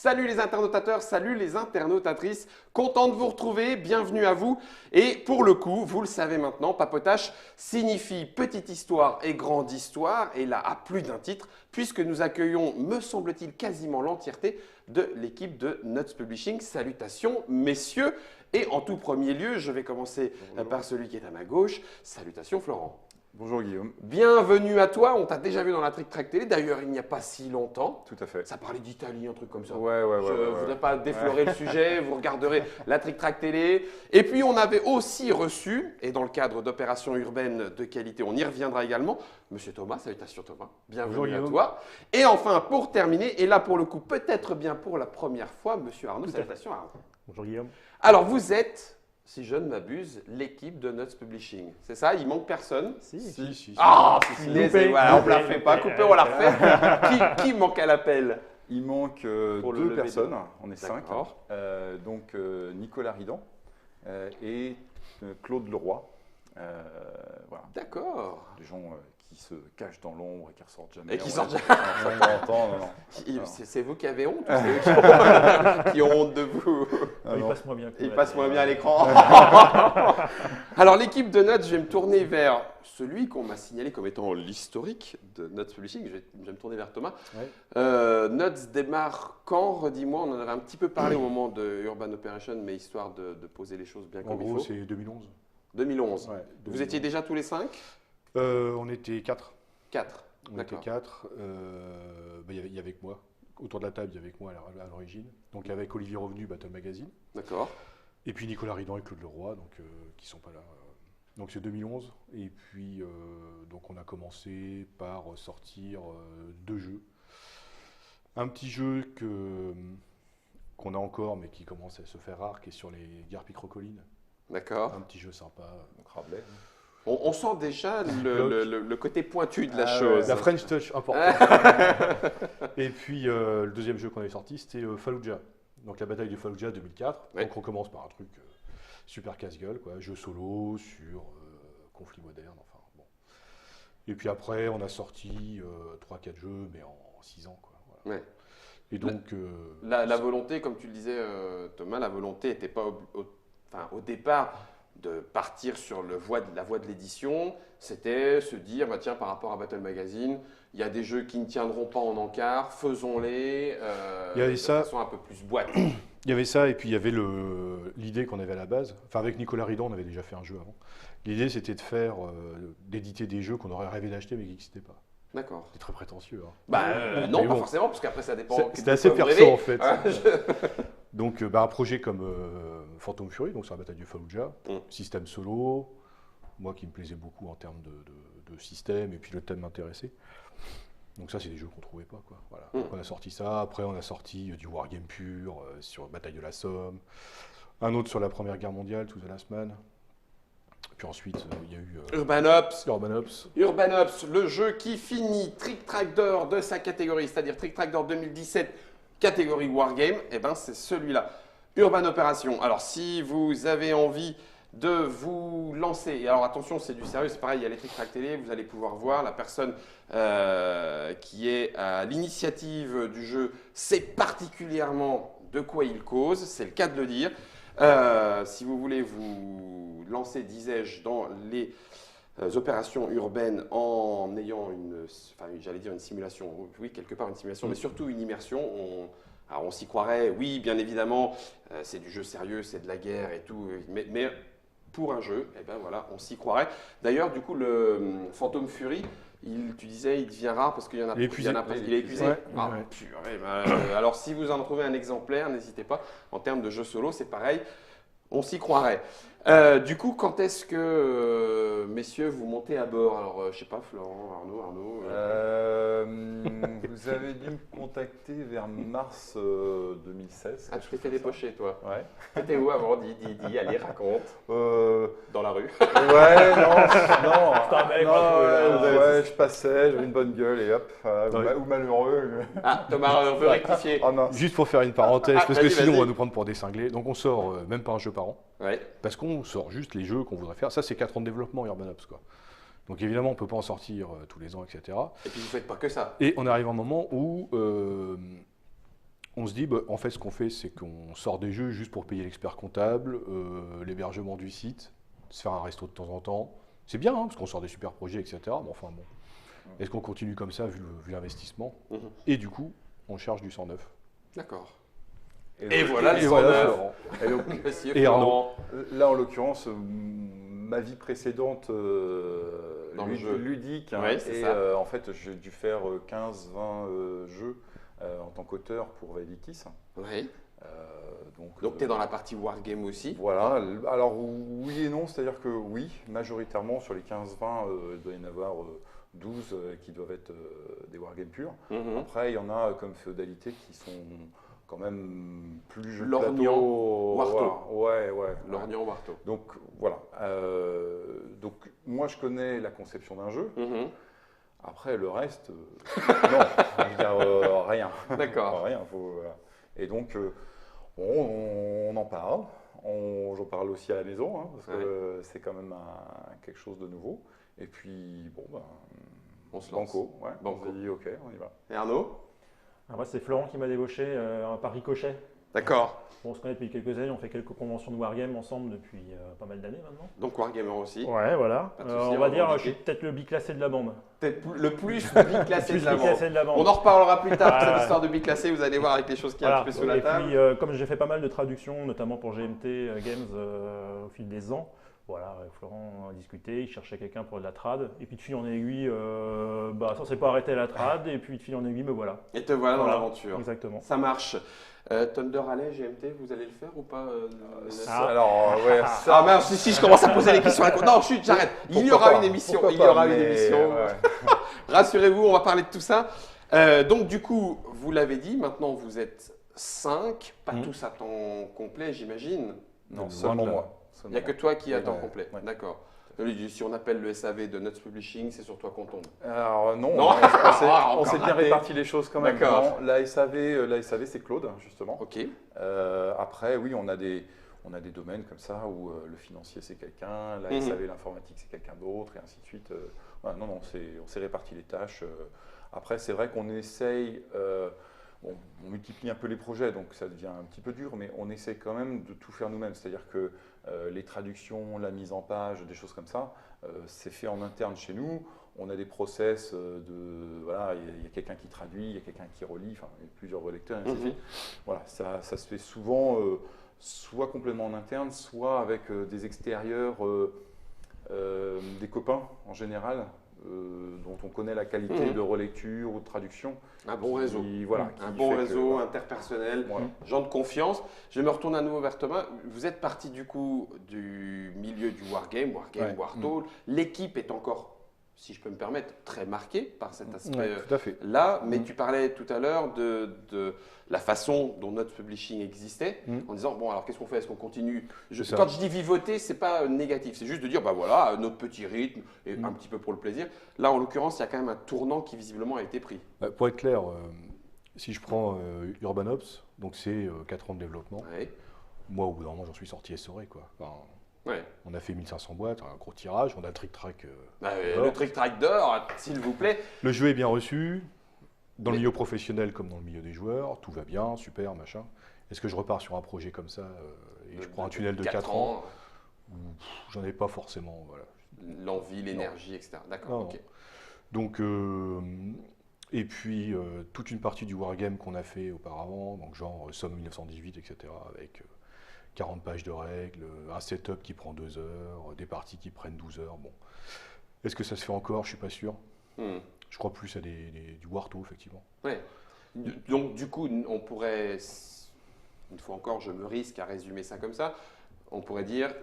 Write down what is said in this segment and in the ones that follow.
Salut les internautateurs, salut les internautatrices, content de vous retrouver, bienvenue à vous. Et pour le coup, vous le savez maintenant, papotage signifie petite histoire et grande histoire, et là à plus d'un titre, puisque nous accueillons, me semble-t-il, quasiment l'entièreté de l'équipe de Nuts Publishing. Salutations messieurs, et en tout premier lieu, je vais commencer par celui qui est à ma gauche. Salutations Florent. Bonjour Guillaume. Bienvenue à toi, on t'a déjà vu dans la Trick Track Télé, d'ailleurs il n'y a pas si longtemps. Tout à fait. Ça parlait d'Italie, un truc comme ça. Ouais. Je ne voudrais pas déflorer le sujet, vous regarderez la Trick Track Télé. Et puis on avait aussi reçu, et dans le cadre d'opérations urbaines de qualité, on y reviendra également, Monsieur Thomas, salutations Thomas, bienvenue à toi. Et enfin, pour terminer, et là pour le coup peut-être bien pour la première fois, Monsieur Arnaud, salutations Arnaud. Bonjour Guillaume. Alors vous êtes, si je ne m'abuse, l'équipe de Nuts Publishing. C'est ça? Il manque personne? Si. Ah, voilà, on ne la fait pas, couper, on la refait. Qui manque à l'appel? Il manque Pour le deux lever personnes, de- on est 5. D'accord. Donc Nicolas Ridan et Claude Leroy. Voilà. D'accord. Des gens qui se cachent dans l'ombre et qui ressortent jamais. Et qui Ouais. sortent Ouais, ça fait longtemps, non. C'est vous qui avez honte ou c'est eux qui ont honte de vous? Ah, Il non. passe moins bien. Il passe moins bien à l'écran. Alors l'équipe de Nuts, je vais me tourner vers celui qu'on m'a signalé comme étant l'historique de Nuts Publishing. Je vais me tourner vers Thomas. Ouais. Nuts démarre quand? Redis-moi, on en avait un petit peu parlé au moment de Urban Operation, mais histoire de poser les choses bien En comme il gros, faut. c'est 2011. 2011. Ouais, Vous 2011. étiez déjà tous les 5? On était 4. 4. On était D'accord. 4. Il y avait que moi. Autour de la table, il y avait que moi à l'origine. Donc avec Olivier Revenu, Battle Magazine. D'accord. Et puis Nicolas Ridan et Claude Leroy, donc, qui sont pas là. Donc c'est 2011. Et puis donc on a commencé par sortir 2 jeux. Un petit jeu qu'on a encore, mais qui commence à se faire rare, qui est sur les Garpies Crocolines. D'accord. Un petit jeu sympa. Donc Rabelais. On sent déjà le côté pointu de la Ah chose. La French Touch, important. Et puis le deuxième jeu qu'on avait sorti, c'était Fallujah. Donc la bataille de Fallujah 2004. Ouais. Donc on commence par un truc super casse-gueule, quoi. Jeu solo sur conflit moderne. Enfin bon. Et puis après, on a sorti 3-4 jeux, mais en 6 ans, quoi. Voilà. Ouais. Et donc La volonté, comme tu le disais Thomas, la volonté n'était pas au départ de partir sur la voie de l'édition, c'était se dire, bah, tiens, par rapport à Battle Magazine, il y a des jeux qui ne tiendront pas en encart, faisons-les Il y avait de ça. façon un peu plus boîte. il y avait ça, et puis il y avait l'idée qu'on avait à la base. Enfin, avec Nicolas Ridan, on avait déjà fait un jeu avant. L'idée, c'était de faire, d'éditer des jeux qu'on aurait rêvé d'acheter, mais qui n'existaient pas. D'accord. C'est très prétentieux. Hein. Non, Mais pas bon. forcément, parce qu'après ça dépend. C'était de assez quoi vous perso rêvez. en fait. Ouais, Donc un projet comme Phantom Fury, donc sur la bataille du Fallujah, système solo, moi qui me plaisait beaucoup en termes de système, et puis le thème m'intéressait. Donc ça, c'est des jeux qu'on trouvait pas, quoi. Voilà. Donc on a sorti ça, après on a sorti du Wargame pur sur Bataille de la Somme, un autre sur la Première Guerre mondiale, To the Last Man. Puis ensuite, il y a eu Urban Ops. Urban Ops. Urban Ops, le jeu qui finit Trick Track d'or de sa catégorie, c'est-à-dire Trick Track d'or 2017, catégorie Wargame, et ben c'est celui-là. Urban Operation. Alors si vous avez envie de vous lancer, et alors attention, c'est du sérieux, c'est pareil, il y a les Trick Track Télé, vous allez pouvoir voir la personne qui est à l'initiative du jeu, sait particulièrement de quoi il cause, c'est le cas de le dire. Si vous voulez vous lancer, disais-je, dans les opérations urbaines en ayant une simulation, oui, quelque part une simulation, mais surtout une immersion, alors on s'y croirait, oui, bien évidemment, c'est du jeu sérieux, c'est de la guerre et tout, mais pour un jeu, eh ben voilà, on s'y croirait. D'ailleurs, du coup, le Phantom Fury, tu disais, il devient rare parce qu'il y en a. Il est épuisé. Il est épuisé. Ouais, Ah, ouais. purée, alors, si vous en trouvez un exemplaire, n'hésitez pas. En termes de jeu solo, c'est pareil. On s'y croirait. Du coup, quand est-ce que, messieurs, vous montez à bord? Alors, je sais pas, Florent, Arnaud. Vous avez dû me contacter vers mars 2016. Ah, tu t'es fait dépocher, toi. Ouais. T'étais où avant? Dis, allez, raconte. Dans la rue. Ouais, non. un mec, Ouais, je passais, j'avais une bonne gueule et hop, Ouais. ou malheureux. Ah, Thomas veut rectifier. Oh non. Juste pour faire une parenthèse, Ah, parce que vas-y, sinon vas-y. on va nous prendre pour des cinglés. Donc on sort même pas un jeu par an, Ouais. parce qu'on sort juste les jeux qu'on voudrait faire. Ça, c'est 4 ans de développement Urban Ops, quoi. Donc évidemment, on ne peut pas en sortir tous les ans, etc. Et puis, vous faites pas que ça. Et on arrive à un moment où On se dit, bah, en fait, ce qu'on fait, c'est qu'on sort des jeux juste pour payer l'expert comptable, l'hébergement du site, se faire un resto de temps en temps. C'est bien, hein, parce qu'on sort des super projets, etc. Mais enfin, bon. Est-ce qu'on continue comme ça, vu l'investissement? Et du coup, on charge du 109. D'accord. Et voilà le Et voilà, 109. Florent. Et donc, Monsieur Et Florent. là, en l'occurrence, ma vie précédente Dans le jeu. ludique, hein, Ouais, c'est et ça. en fait, j'ai dû faire 15-20 jeux en tant qu'auteur pour Velitis. Oui. Donc tu es dans la partie Wargame aussi. Voilà, alors oui et non, c'est-à-dire que oui, majoritairement sur les 15-20, il doit y en avoir 12 qui doivent être des wargames purs. Après, il y en a comme Féodalité qui sont quand même plus jeux de Lorgnan, plateau. Warteau. Voilà. Ouais. Lorgnan Warteau. Donc voilà. Donc moi je connais la conception d'un jeu. Après le reste, non, je veux dire, rien. D'accord. Rien. Voilà. Et donc on en parle. J'en parle aussi à la maison, hein, parce que c'est quand même quelque chose de nouveau. Et puis bon, on se lance. Banco, ouais. Banco. On se dit ok, on y va. Et Arnaud? Moi, c'est Florent qui m'a débauché par ricochet. D'accord. On se connaît depuis quelques années, on fait quelques conventions de Wargame ensemble depuis pas mal d'années maintenant. Donc Wargamer aussi. Ouais, voilà. Pas de souci, On on va va dire, en je suis peut-être le biclassé de la bande. Peut-être le plus biclassé de la bande. Biclassé de la bande. On en reparlera plus tard, cette Ouais. histoire de biclassé, vous allez voir avec les choses qu'il y a un Voilà. petit peu sous la Et table. puis, comme j'ai fait pas mal de traductions, notamment pour GMT Games au fil des ans, voilà, Florent a discuté, il cherchait quelqu'un pour de la trad. Et puis de fil en aiguille, ça s'est pas arrêté à la trad. Et puis de fil en aiguille, me voilà. Et te voilà dans Voilà. l'aventure. Exactement. Ça marche. Thunder Alley, GMT, vous allez le faire ou pas Alors ouais, Ah mince, si je commence à poser les questions à la con. Non, chut, j'arrête. Il y aura une émission. Il y aura une émission. Rassurez-vous, on va parler de tout ça. Donc du coup, vous l'avez dit, maintenant vous êtes 5, pas tous à temps complet, j'imagine. Non, seulement moi. Il n'y a que toi qui es à temps Ouais, complet. ouais. D'accord. Si on appelle le SAV de Nuts Publishing, c'est sur toi qu'on tombe. Alors non, Non. on s'est bien raté. réparti les choses quand même. D'accord. Non, la SAV c'est Claude justement. Ok. Après oui, on a des domaines comme ça où le financier c'est quelqu'un, la SAV l'informatique c'est quelqu'un d'autre et ainsi de suite. Voilà, non, on s'est réparti les tâches. Après c'est vrai qu'on essaye, on multiplie un peu les projets donc ça devient un petit peu dur, mais on essaie quand même de tout faire nous-mêmes. C'est-à-dire que les traductions, la mise en page, des choses comme ça, c'est fait en interne chez nous. On a des process voilà, il y a quelqu'un qui traduit, il y a quelqu'un qui relit, enfin, il y a plusieurs relecteurs, et ainsi de suite. Voilà, ça se fait souvent soit complètement en interne, soit avec des extérieurs, des copains en général, dont on connaît la qualité de relecture ou de traduction. Un bon réseau. Voilà, Un qui bon fait que, réseau voilà. interpersonnel, Voilà. gens de confiance. Je vais me retourner à nouveau vers Thomas. Vous êtes parti du coup du milieu du Wargame, Ouais. Warthol. L'équipe est encore, si je peux me permettre, très marquée par cet aspect Ouais, tout à fait. là. Mais tu parlais tout à l'heure de la façon dont notre publishing existait, en disant, bon, alors qu'est-ce qu'on fait? Est-ce qu'on continue? C'est ça. Quand je dis vivoter, c'est pas négatif, c'est juste de dire, bah voilà, notre petit rythme, et un petit peu pour le plaisir. Là, en l'occurrence, il y a quand même un tournant qui visiblement a été pris. Pour être clair, si je prends Urban Ops, donc c'est 4 ans de développement. Ouais. Moi, au bout d'un moment, j'en suis sorti essoré, quoi. Enfin, Ouais. on a fait 1500 boîtes, un gros tirage, on a le trick-track. Le Trick Track d'or, s'il vous plaît. Le jeu est bien reçu, dans le milieu professionnel comme dans le milieu des joueurs, tout va bien, super, machin. Est-ce que je repars sur un projet comme ça et je prends un tunnel de 4 ans J'en ai pas forcément, voilà. L'envie, l'énergie, etc. D'accord, Non, ok. non. Donc, et puis toute une partie du wargame qu'on a fait auparavant, donc genre Somme 1918, etc., avec 40 pages de règles, un setup qui prend 2 heures, des parties qui prennent 12 heures. Bon. Est-ce que ça se fait encore? Je suis pas sûr. Je crois plus à du Warto, effectivement. Ouais. Donc, du coup, on pourrait, une fois encore, je me risque à résumer ça comme ça, on pourrait dire,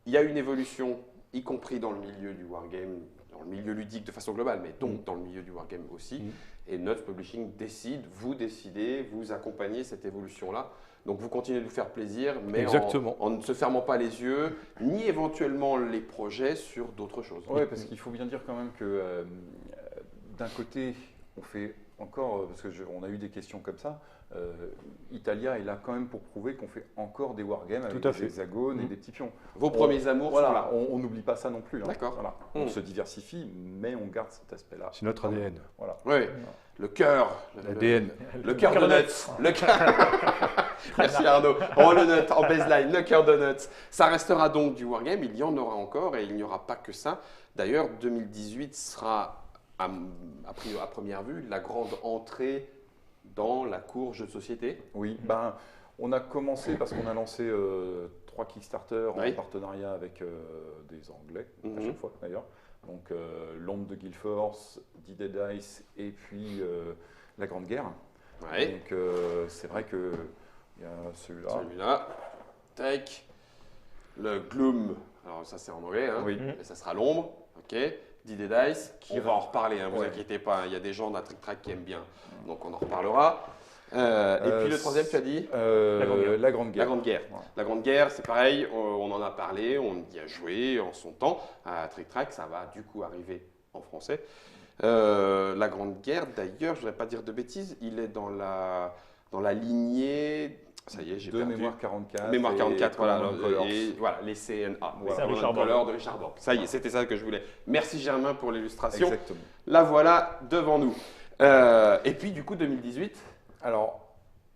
il y a une évolution, y compris dans le milieu du wargame, dans le milieu ludique de façon globale, mais donc dans le milieu du wargame aussi, et Nuts Publishing décide, vous décidez, vous accompagnez cette évolution-là. Donc vous continuez de vous faire plaisir, mais en ne se fermant pas les yeux, ni éventuellement les projets sur d'autres choses. Oui, parce qu'il faut bien dire quand même que d'un côté, on fait encore, parce qu'on a eu des questions comme ça, Italia est là quand même pour prouver qu'on fait encore des wargames avec à des fait. hexagones et des petits pions. Vos premiers amours sont là. Voilà, on n'oublie pas ça non plus. Hein. D'accord. Voilà. On se diversifie, mais on garde cet aspect-là. C'est notre ADN. Voilà. Oui, le cœur. L'ADN. Le cœur de nuts. Le cœur. Merci Arnaud. Oh le nut en baseline, le cœur de nuts. Ça restera donc du wargame, il y en aura encore et il n'y aura pas que ça. D'ailleurs, 2018 sera, à première vue, la grande entrée dans la cour jeux de société. Oui, ben, on a commencé parce qu'on a lancé 3 Kickstarter en Oui. partenariat avec des Anglais, à Mhm. chaque fois d'ailleurs. Donc L'Ombre de Guild Force, D-Dead Dice et puis La Grande Guerre. Ouais. Donc c'est vrai que il y a celui-là. Celui-là. Tac. Le Gloom. Alors ça c'est en anglais, hein. Oui. Mais ça sera l'ombre. Ok. D-Day Dice. On va en reparler, hein, vous Ouais. inquiétez pas. Il y a des gens dans Trick Track qui aiment bien. Donc on en reparlera. Et puis le troisième, tu as dit La Grande Guerre. La Grande Guerre. Voilà. La Grande Guerre, c'est pareil, on en a parlé, on y a joué en son temps. À Trick Track, ça va du coup arriver en français. La Grande Guerre, d'ailleurs, je ne voudrais pas dire de bêtises, il est dans la lignée. Ça y est, j'ai de perdu. Mémoire 44. Mémoire 44, voilà, Command Colors. et voilà, les CNA, Voilà. C'est Richard Command Colors Borg. de Richard Borg. Ça y est, c'était ça que je voulais. Merci Germain pour l'illustration. Exactement. La voilà devant nous. Et puis du coup 2018. Alors,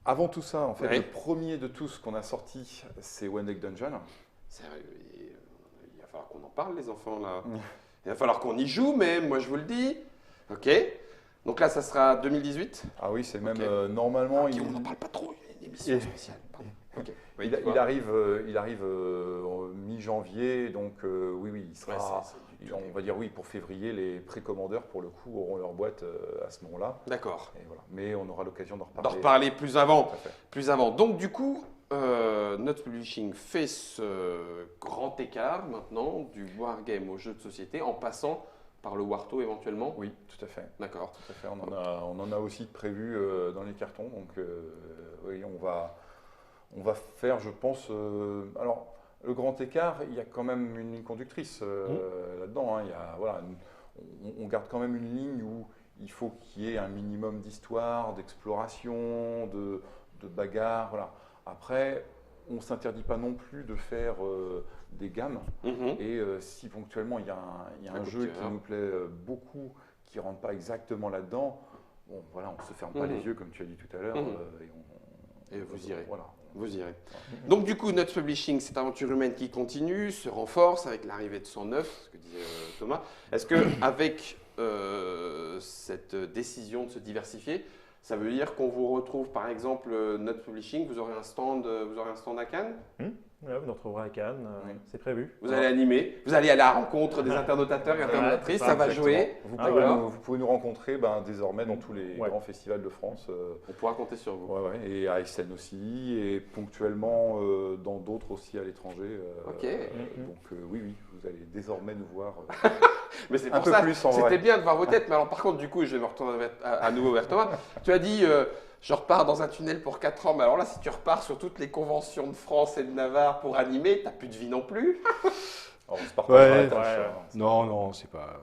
avant tout ça, en fait, Oui. le premier de tous qu'on a sorti, c'est One Deck Dungeon. Il va falloir qu'on en parle les enfants là. Il va falloir qu'on y joue, mais moi je vous le dis. Ok. Donc là, ça sera 2018. Ah oui, c'est même Ok. normalement. Ok, on n'en parle pas trop. Il y a une émission spéciale. Pardon. Ok. Oui, Il dis-moi. arrive mi-janvier, donc oui, il sera. Ouais, c'est du tout on va dire oui, pour février, les précommandeurs, pour le coup, auront leur boîte à ce moment-là. D'accord. Et voilà. Mais on aura l'occasion d'en reparler. D'en reparler plus avant. Tout à fait. Plus avant. Donc du coup, Notre Publishing fait ce grand écart maintenant du wargame au jeu de société en passant par le Warto éventuellement. Oui, tout à fait. D'accord. Tout à fait. On en a aussi prévu dans les cartons. Donc oui, on va faire, je pense. Alors, le grand écart, il y a quand même une ligne conductrice là-dedans. Hein. Il y a, voilà, on garde quand même une ligne où il faut qu'il y ait un minimum d'histoire, d'exploration, de bagarre. Voilà. Après, on ne s'interdit pas non plus de faire des gammes. Mhm. Et si ponctuellement il y a un coup de jeu cœur. qui nous plaît beaucoup, qui ne rentre pas exactement là-dedans, bon, voilà, on ne se ferme pas les yeux, comme tu as dit tout à l'heure. Et vous irez. Voilà. Vous irez. Donc du coup, Notre Publishing, cette aventure humaine qui continue, se renforce avec l'arrivée de 109, ce que disait Thomas. Est-ce qu'avec cette décision de se diversifier, ça veut dire qu'on vous retrouve, par exemple, Notre Publishing, vous aurez un stand à Cannes, Voilà, vous nous retrouverez à Cannes, Oui. c'est prévu. vous allez animer, vous allez à la rencontre des internautateurs et internautrices, c'est ça ça, va Exactement. jouer. Vous, Ah, pouvez voilà. vous pouvez nous rencontrer désormais dans tous les Ouais. grands festivals de France. On pourra compter sur vous. Et à Essen aussi, et ponctuellement dans d'autres aussi à l'étranger. Ok. Donc oui, vous allez désormais nous voir Mais c'est un pour peu ça, plus en c'était vrai. bien de voir vos têtes. Mais alors par contre, du coup, je vais me retourner à nouveau vers Thomas. Tu as dit, je repars dans un tunnel pour 4 ans. Mais alors là, si tu repars sur toutes les conventions de France et de Navarre pour animer, t'as plus de vie non plus. Alors, on se partagera Ouais. la tâche, Ouais. hein. Non, c'est pas.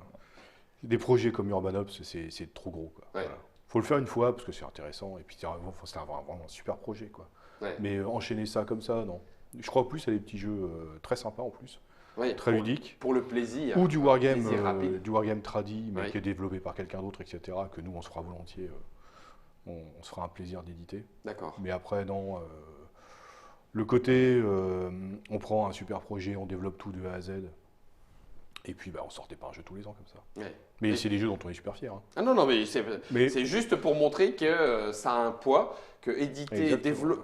Des projets comme Urban Ops, c'est trop gros. Quoi. Ouais. Voilà. Faut le faire une fois parce que c'est intéressant et puis c'est vraiment un super projet. Quoi. Ouais. Mais enchaîner ça comme ça, non. Je crois plus à des petits jeux très sympas en plus, Oui, très pour- ludiques. Pour le plaisir. Ou du wargame, plaisir rapide. tradi, mais Ouais. qui est développé par quelqu'un d'autre, etc. Que nous, on se fera volontiers. On se fera un plaisir d'éditer. D'accord. Mais après, non. Le côté, on prend un super projet, on développe tout de A à Z. Et puis, on sortait pas un jeu tous les ans comme ça. Ouais. Mais Mais- c'est des jeux dont on est super fiers. Hein. Ah non, non, mais c'est Mais c'est juste pour montrer que ça a un poids, que éditer, Exactement.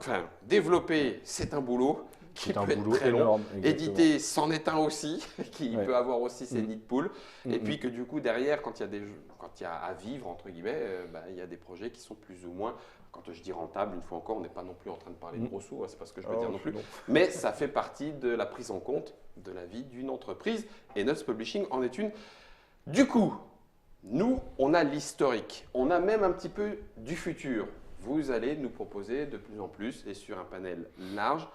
développer, c'est un boulot qui c'est un peut être boulot très long. énorme. exactement. Éditer, c'en est un aussi, qui Ouais. peut avoir aussi ses Mm. nids de poules. Et Mm, puis que du coup, derrière, quand il y a des jeux, quand il y a à vivre, entre guillemets, il y a des projets qui sont plus ou moins, quand je dis rentable, une fois encore, on n'est pas non plus en train de parler de Mm. gros sous, hein, c'est pas ce que je veux Oh, dire non plus. non. Mais ça fait partie de la prise en compte de la vie d'une entreprise. Et Nuts Publishing en est une. Du coup, nous, on a l'historique. On a même un petit peu du futur. Vous allez nous proposer de plus en plus et sur un panel large,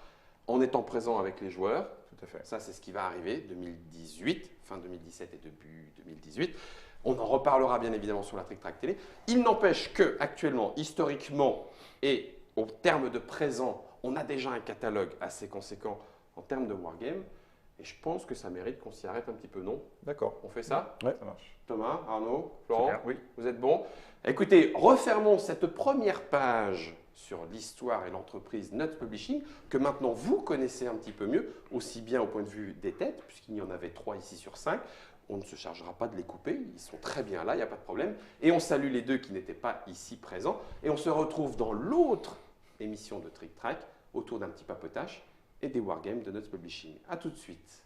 en étant présent avec les joueurs. Tout à fait. Ça, c'est ce qui va arriver 2018, fin 2017 et début 2018. On en reparlera bien évidemment sur la Trick Track Télé. Il n'empêche que actuellement, historiquement et au terme de présent, on a déjà un catalogue assez conséquent en termes de wargame. Et je pense que ça mérite qu'on s'y arrête un petit peu, non? D'accord, On fait ça? Ouais. ça marche. Thomas, Arnaud, Florent, Super. Oui. vous êtes bons? Écoutez, refermons cette première page sur l'histoire et l'entreprise Nuts Publishing, que maintenant vous connaissez un petit peu mieux, aussi bien au point de vue des têtes, puisqu'il y en avait 3 ici sur 5. On ne se chargera pas de les couper, ils sont très bien là, il n'y a pas de problème. Et on salue les 2 qui n'étaient pas ici présents. Et on se retrouve dans l'autre émission de Trick Track, autour d'un petit papotage et des wargames de Nuts Publishing. A tout de suite.